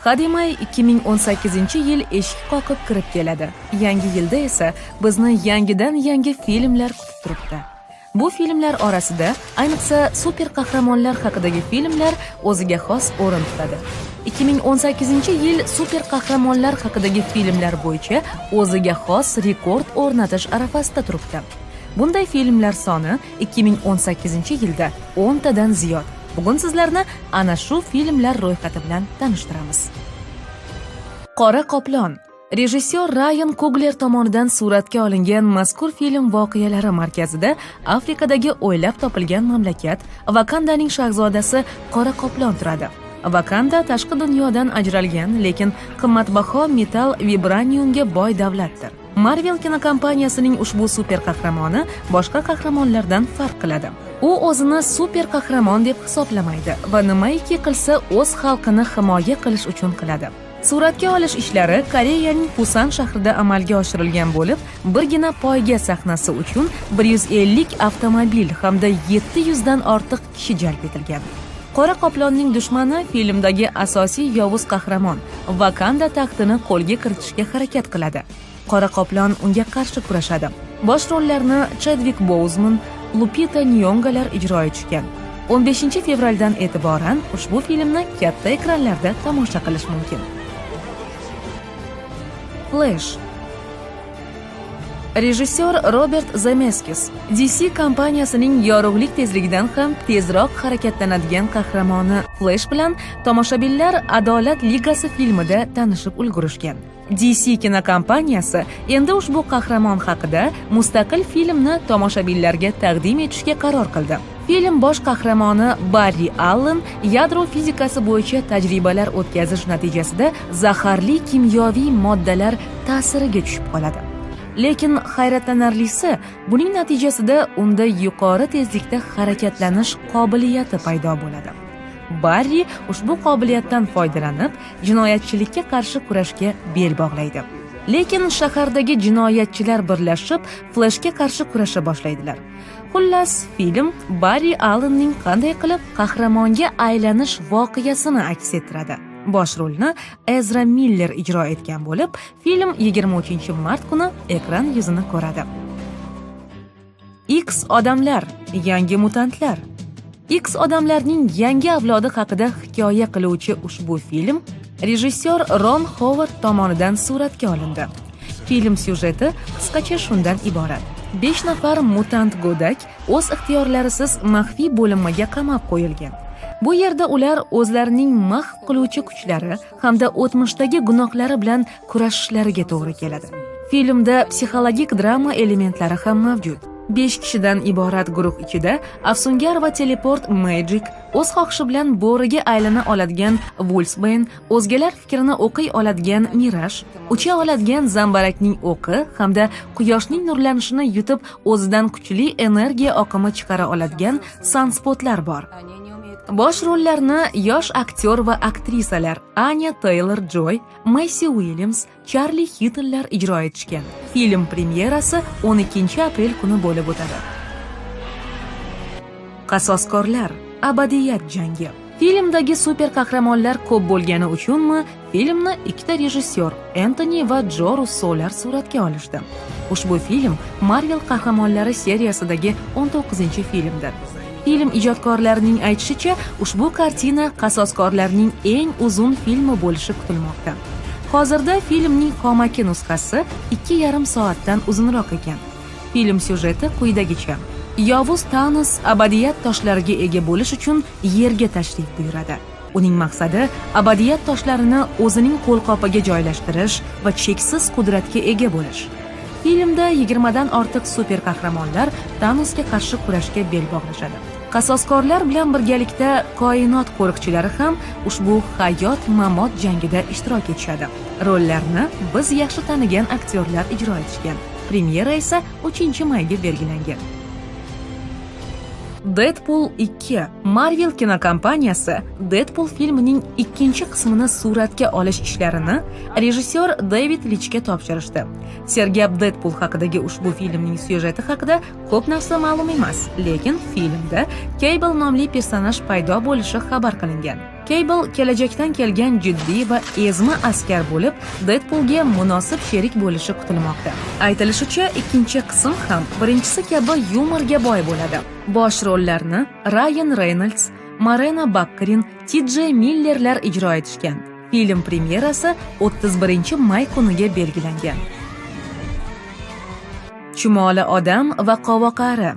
Hademay 2018-yil eshik qoqib kirib keladi. Yangi yilda esa bizni yangi filmlar kutib turibdi. Bu filmlar orasida ayniqsa super qahramonlar haqidagi filmlar o'ziga xos o'rin tutadi. 2018-yil super qahramonlar haqidagi filmlar bo'yicha o'ziga xos rekord o'rnatish arafasida turibdi. Bunday filmlar soni 2018-yilda 10 tadan ziyod. Bugun sizlarni ana shu filmlar ro'yxati bilan tanishtiramiz. Qora qoplon. Rejissyor Rayan Kugler tomonidan suratga olingan mazkur film voqealari markazida Afrikadagi o'ylab topilgan mamlakat Vakandaning shahzodasi Qora qoplon turadi. Vakanda tashqi dunyodan ajralgan, lekin qimmatbaho metall vibraniumga boy davlatdir. Marvel kinokompaniyasining ushbu super qahramoni boshqa qahramonlardan farq qiladi. U o'zini super qahramon deb hisoblamaydi va nimaiki qilsa o'z xalqini himoya qilish uchun qiladi. Suratga olish ishlari Koreyaning Pusan shahrida amalga oshirilgan bo'lib, birgina poyga sahnasi uchun 150 avtomobil hamda 700 dan ortiq kishi jalb etilgan. Qora qoplonning dushmani filmdagi asosiy yovuz qahramon Vakanda taxtini qo'lga kiritishga harakat qiladi. Qora qoplon unga qarshi kurashadi. Bosh rollarni Chadwick Boseman, Lupita Nyong'olar ijro etishgan. 15 fevraldan e'tiboran ushbu filmni katta ekranlarda tomosha qilish mumkin. Flash. Rejissyor Robert Zemeckis DC kompaniyasining yorug'lik tezligidan ham tezroq harakatlanadigan qahramoni Flash bilan tomoshabinlar Adolat ligasi filmida tanishib ulgurishgan. DC kinokompaniyasi endi ushbu qahramon haqida mustaqil filmni tomoshabinlarga taqdim etishga qaror qildi. Film bosh qahramoni Barry Allen yadro fizikasi bo'yicha tajribalar o'tkazish natijasida zaharli kimyoviy moddalar ta'siriga tushib qoladi. Lekin hayratlanarlisi, buning natijasida unda yuqori tezlikda harakatlanish qobiliyati paydo bo'ladi. Barry ushbu qobiliyatdan foydalanib, jinoyatchilikka qarshi kurashga bel bog'laydi. Lekin shahardagi jinoyatchilar birlashib, Flashga qarshi kurasha boshlaydilar. Xullas, film Barry Allenning qanday qilib qahramonga aylanish voqeasini aks ettiradi. Bosh rolni Ezra Miller ijro etgan bo'lib, film 23-mart kuni ekran yuzini ko'radi. X odamlar, yangi mutantlar. X odamlarning yangi avlodi haqida hikoya qiluvchi ushbu film rejissyor Ron Howard tomonidan suratga olindi. Film syujeti qisqacha shundan iborat. 5 nafar mutant go'dak o'z ixtiyorlarisiz maxfiy bo'linmaga qamab qo'yilgan. Bu yerda ular o'zlarining mahv qiluvchi kuchlari hamda o'tmishdagi gunohlari bilan kurashishlariga to'g'ri keladi. Filmda psixologik drama elementlari ham mavjud. 5 kishidan iborat guruh ichida afsungar va teleport Magic, o'z xohishi bilan bo'riga aylana oladigan Wolfsbane, o'zgalar fikrini o'qiy oladigan Mirage, ucha oladigan zambarakning o'qi hamda quyoshning nurlanishini yutib o'zidan kuchli energiya oqimi chiqara oladigan Sunspotlar bor. Bosh rollarni yosh aktyor va aktrisalar Anya Taylor-Joy, Macy Williams, Charlie Heatonlar ijro etishgan. Film premyerasi 12 aprel kuni bo'lib o'tadi. Qasoskorlar, abadiyat jangi. Filmdagi super qahramonlar ko'p bo'lgani uchunmi, filmni ikkita rejissyor Anthony va Jo Russolar suratga olishdi. Ushbu film Marvel qahramonlari seriyasidagi 19-filmdir. Film ijodkorlarining aytishicha, ushbu kartina qasoskorlarning eng uzun filmi bo'lishi kutilmoqda. Hozirda filmning xomaki nusxasi 2,5 soatdan uzunroq ekan. Film syujeti quyidagicha: Yovuz Thanos abadiyat toshlariga ega bo'lish uchun yerga tashrif buyuradi. Uning maqsadi abadiyat toshlarini o'zining qo'lqopiga joylashtirish va cheksiz qudratga ega bo'lish. Filmda 20 dan ortiq super qahramonlar Thanosga qarshi kurashga bel bog'lashadi. Qasoskorlar bilan birgalikda koinot qo'riqchilari ham ushbu hayot-mamot jangida ishtirok etishadi. Rollarni biz yaxshi tanigan aktyorlar ijro etishgan. Premyera esa 3-mayga belgilangan. Deadpool 2. Marvel kinokompaniyasi Deadpool filmining ikkinchi qismini suratga olish ishlarini rejissyor David Lichga topshirishdi. Sergap Deadpool haqidagi ushbu filmning syujeti haqida ko'p narsa ma'lum emas, lekin filmda Cable nomli personaj paydo bo'lishi xabar qilingan. Cable kelajakdan kelgan jiddiy va ezma askar bo'lib, Deadpoolga munosib sherik bo'lishi kutilmoqda. Aytilishicha, ikkinchi qism ham birinchisi kabi yumorga boy bo'ladi. Bosh rollarni Ryan Reynolds, Morena Baccarin, TJ Millerlar ijro etishgan. Film premyerasi 31-may kuniga belgilangan. Chumoli odam va qovoqari.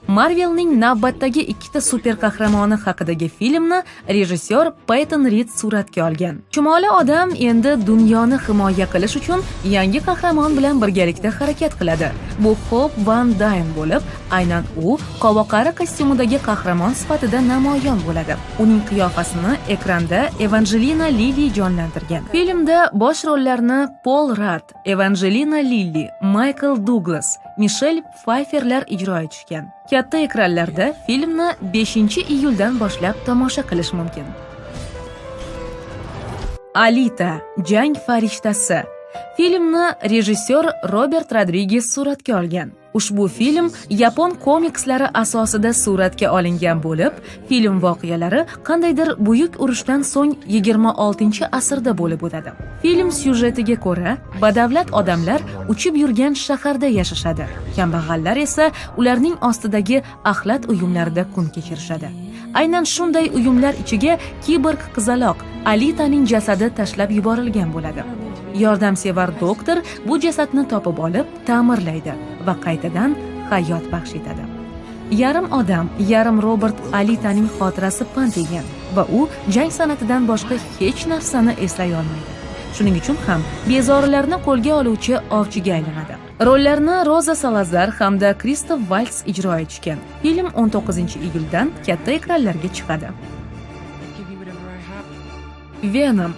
Marvelning navbatdagi ikkita super qahramoni haqidagi filmni rejissyor Peyton Reed suratga olgan. Chumoli odam endi dunyoni himoya qilish uchun yangi qahramon bilan birgalikda harakat qiladi. Bu Hope Van Dyne bo'lib, aynan u qovoqari kostyumidagi qahramon sifatida namoyon bo'ladi. Uning qiyofasini ekranda Evangelina Lilly jonlantirgan. Filmda bosh rollarni Paul Rudd, Evangelina Lilly, Michael Douglas, Michelle Pfeifferlar ijro etishgan. Katta ekranlarda filmni 5-iyuldan boshlab tomosha qilish mumkin. Alita, jang farishtasi. Filmni rejissyor Robert Rodriguez suratga olgan. Ushbu film Yapon komikslari asosida suratga olingan bo'lib, film voqealari qandaydir buyuk urushdan so'ng 26-asrda bo'lib o'tadi. Film syujetiga ko'ra, badavlat odamlar uchib yurgan shaharda yashashadi. Kambag'allar esa ularning ostidagi axlat uyumlarida kun kechirishadi. Aynan shunday uyumlar ichiga kiborg qizaloq Alitaning jasadi tashlab yuborilgan bo'ladi. Yordamsevar doktor bu jasadni topib olib, ta'mirlaydi va qaytadan hayot baxsh etadi. Yarim odam, yarim robot Alitaning xotirasi pand yegan va u jang san'atidan boshqa hech narsani eslay olmaydi. Shuning uchun ham bezorilarni qo'lga oluvchi ovchiga aylanadi. Rollarni Rosa Salazar hamda Kristof Valts ijro etishgan. Film 19-iyuldan katta ekranlarga chiqadi. Venom.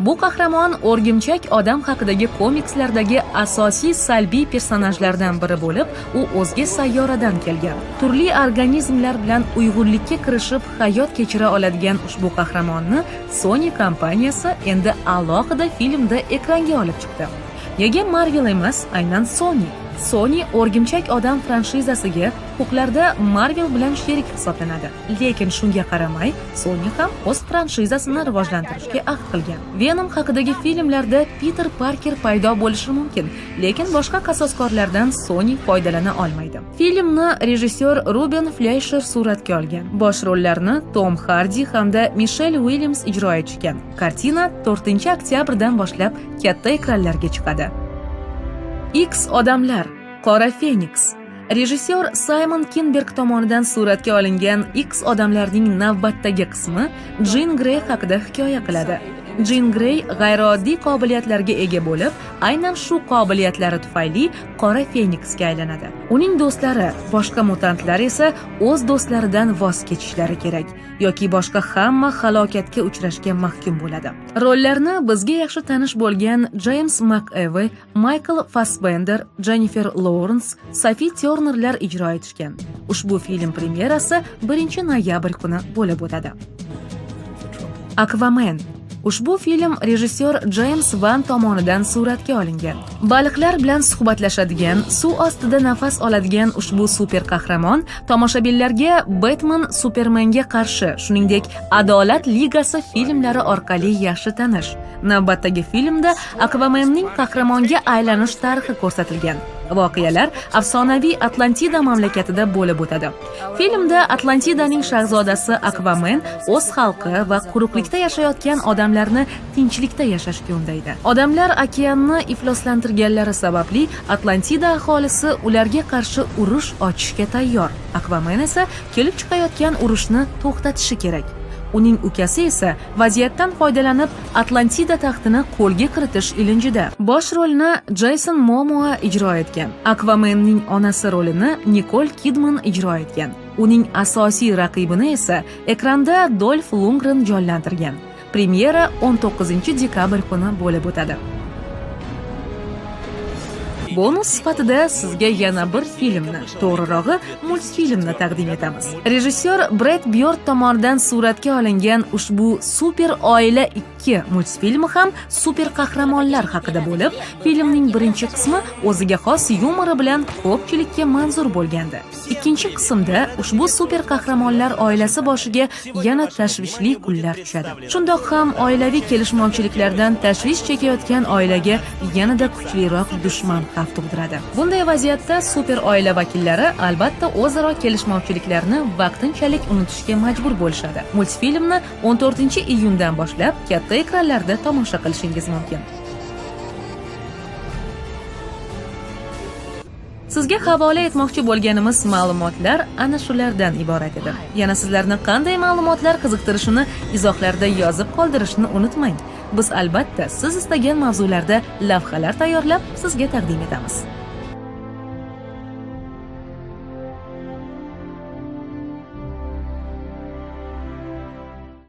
Bu qahramon o'rgimchak odam haqidagi komikslardagi asosiy salbiy personajlardan biri bo'lib, u o'zga sayyoradan kelgan. Turli organizmlar bilan uyg'unlikka kirishib hayot kechira oladigan ushbu qahramonni Sony kompaniyasi endi alohida filmda ekranga olib chiqdi. Nega Marvel emas, aynan Sony? Sony o'rgimchak odam franshizasiga huquqlarda Marvel bilan sherik hisoblanadi. Lekin shunga qaramay, Sony ham o'z franshizasini rivojlantirishga ahd qilgan. Venom haqidagi filmlarda Peter Parker paydo bo'lishi mumkin, lekin boshqa qasoskorlardan Sony foydalana olmaydi. Filmni rejissyor Ruben Fleischer suratga olgan. Bosh rollarni Tom Hardy hamda Michelle Williams ijro etishgan. Kartina 4-oktyabrdan boshlab katta ekranlarga chiqadi. X odamlar, Qora Feniks. Rejissyor Simon Kinberg tomonidan suratga olingan X odamlarning navbatdagi qismi Jean Grey haqida hikoya qiladi. Jean Grey g'ayrioddiy qobiliyatlarga ega bo'lib, aynan shu qobiliyatlari tufayli Qora Feniksga aylanadi. Uning do'stlari, boshqa mutantlar esa o'z do'stlaridan voz kechishlari kerak yoki boshqa hamma halokatga uchrashga mahkum bo'ladi. Rollarni bizga yaxshi tanish bo'lgan James McAvoy, Michael Fassbender, Jennifer Lawrence, Sophie Turnerlar ijro etishgan. Ushbu film premyerasi 1-noyabr kuni bo'lib o'tadi. Aquaman. Ushbu film rejissyor James Wan tomonidan suratga olingan. Baliqlar bilan suhbatlashadigan, suv ostida nafas oladigan ushbu super qahramon tomoshabinlarga Batman Supermanga qarshi, shuningdek, Adolat ligasi filmlari orqali yaxshi tanish. Navbatdagi filmda Aquamanning qahramonga aylanish tarixi ko'rsatilgan. Voqealar afsonaviy Atlantida mamlakatida bo'lib o'tadi. Filmda Atlantidaning shahzodasi Aquaman o'z xalqi va quruqlikda yashayotgan odamlarni tinchlikda yashashga undaydi. Odamlar okeanni ifloslantirganlari sababli Atlantida aholisi ularga qarshi urush ochishga tayyor. Aquaman esa kelib chiqayotgan urushni to'xtatishi kerak. Uning ukasi esa vaziyatdan foydalanib Atlantida taxtini qo'lga kiritish ilinjida. Bosh rolni Jason Momoa ijro etgan. Aquamanning onasi rolini Nicole Kidman ijro etgan. Uning asosiy raqibini esa ekranda Dolph Lundgren jonlantirgan. Premyera 19-dekabr kuni bo'lib o'tadi. Bonus sifatida sizga yana bir filmni, to'g'rirog'i multfilmni taqdim etamiz. Rejissyor Brett Bjort tomonidan suratga olingan ushbu Super oila 2 multfilmi ham super qahramonlar haqida bo'lib, filmning birinchi qismi o'ziga xos yumori bilan ko'pchilikka manzur bo'lgandi. Ikkinchi qismda ushbu super qahramonlar oilasi boshiga yana tashvishli kunlar tushadi. Shundoq ham oilaviy kelishmovchiliklardan tashvish chekayotgan oilaga yanada kuchliroq dushman xavf tug'diradi. Bunday vaziyatda super oila vakillari albatta o'zaro kelishmovchiliklarni vaqtinchalik unutishga majbur bo'lishadi. Multfilmni 14-iyundan boshlab katta ekranlarda tomosha qilishingiz mumkin. Sizga havola etmoqchi bo'lganimiz ma'lumotlar ana shulardan iborat edi. Yana sizlarni qanday ma'lumotlar qiziqtirishini izohlarda yozib qoldirishni unutmang. Biz albatta siz istagan mavzularda lavhalar tayyorlab sizga taqdim etamiz.